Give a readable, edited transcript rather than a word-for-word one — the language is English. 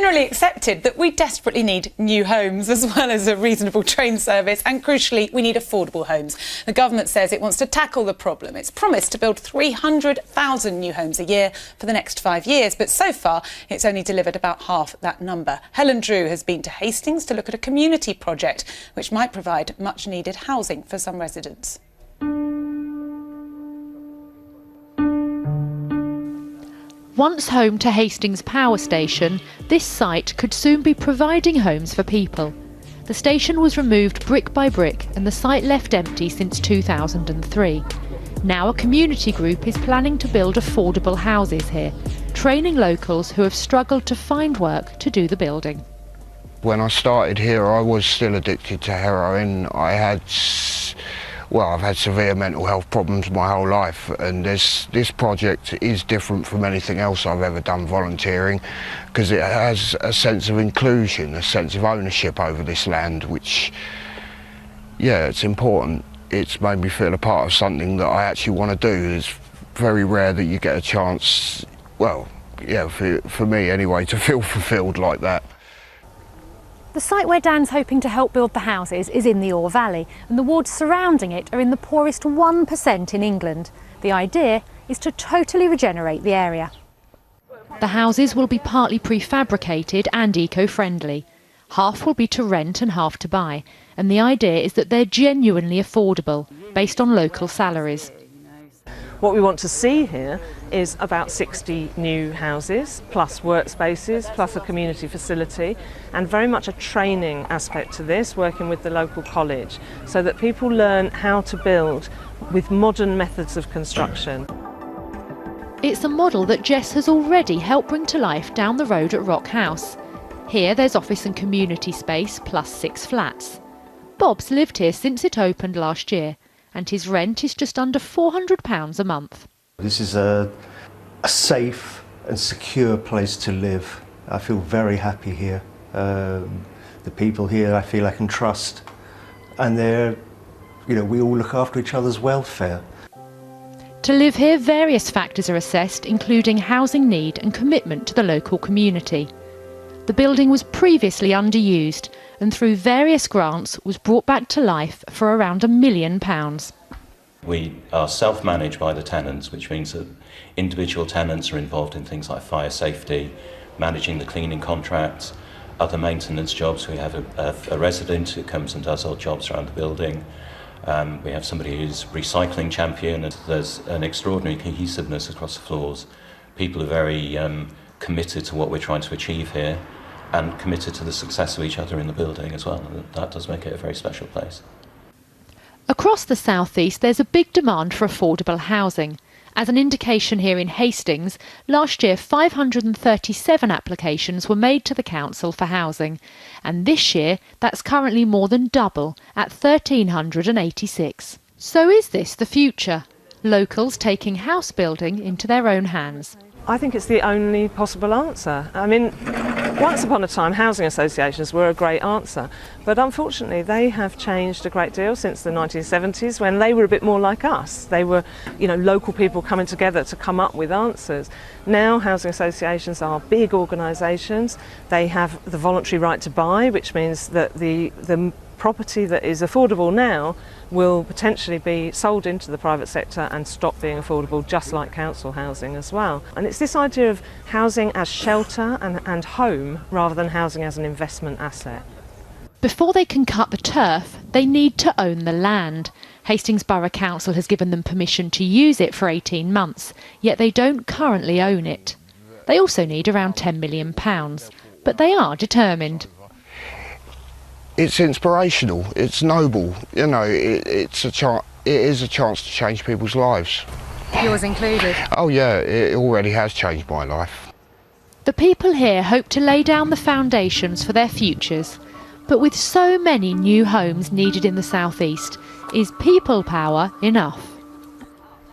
generally accepted that we desperately need new homes as well as a reasonable train service, and crucially we need affordable homes. The government says it wants to tackle the problem. It's promised to build 300,000 new homes a year for the next 5 years, but so far it's only delivered about half that number. Helen Drew has been to Hastings to look at a community project which might provide much needed housing for some residents. Once home to Hastings Power Station, this site could soon be providing homes for people. The station was removed brick by brick and the site left empty since 2003. Now a community group is planning to build affordable houses here, training locals who have struggled to find work to do the building. When I started here, I was still addicted to heroin. I've had severe mental health problems my whole life, and this project is different from anything else I've ever done volunteering, because it has a sense of inclusion, a sense of ownership over this land, which, yeah, it's important. It's made me feel a part of something that I actually want to do. It's very rare that you get a chance, well, yeah, for me anyway, to feel fulfilled like that. The site where Dan's hoping to help build the houses is in the Ore Valley, and the wards surrounding it are in the poorest 1% in England. The idea is to totally regenerate the area. The houses will be partly prefabricated and eco-friendly. Half will be to rent and half to buy, and the idea is that they're genuinely affordable, based on local salaries. What we want to see here is about 60 new houses, plus workspaces, plus a community facility, and very much a training aspect to this, working with the local college, so that people learn how to build with modern methods of construction. It's a model that Jess has already helped bring to life down the road at Rock House. Here there's office and community space, plus 6 flats. Bob's lived here since it opened last year, and his rent is just under £400 a month. This is a safe and secure place to live. I feel very happy here. The people here I feel I can trust, and we all look after each other's welfare. To live here, various factors are assessed, including housing need and commitment to the local community. The building was previously underused, and through various grants was brought back to life for around £1 million. We are self-managed by the tenants, which means that individual tenants are involved in things like fire safety, managing the cleaning contracts, other maintenance jobs. We have a resident who comes and does odd jobs around the building. We have somebody who's recycling champion, and there's an extraordinary cohesiveness across the floors. People are very committed to what we're trying to achieve here, and committed to the success of each other in the building as well. That does make it a very special place. Across the southeast there's a big demand for affordable housing. As an indication here in Hastings, last year 537 applications were made to the council for housing, and this year that's currently more than double at 1,386. So is this the future? Locals taking house building into their own hands. I think it's the only possible answer. I mean, once upon a time housing associations were a great answer, but unfortunately they have changed a great deal since the 1970s, when they were a bit more like us. They were, local people coming together to come up with answers. Now housing associations are big organisations. They have the voluntary right to buy, which means that the property that is affordable now will potentially be sold into the private sector and stop being affordable, just like council housing as well. And it's this idea of housing as shelter and home rather than housing as an investment asset. Before they can cut the turf, they need to own the land. Hastings Borough Council has given them permission to use it for 18 months, yet they don't currently own it. They also need around £10 million, but they are determined. It's inspirational, it's noble, it is a chance to change people's lives. Yours included? Oh yeah, it already has changed my life. The people here hope to lay down the foundations for their futures, but with so many new homes needed in the southeast, is people power enough?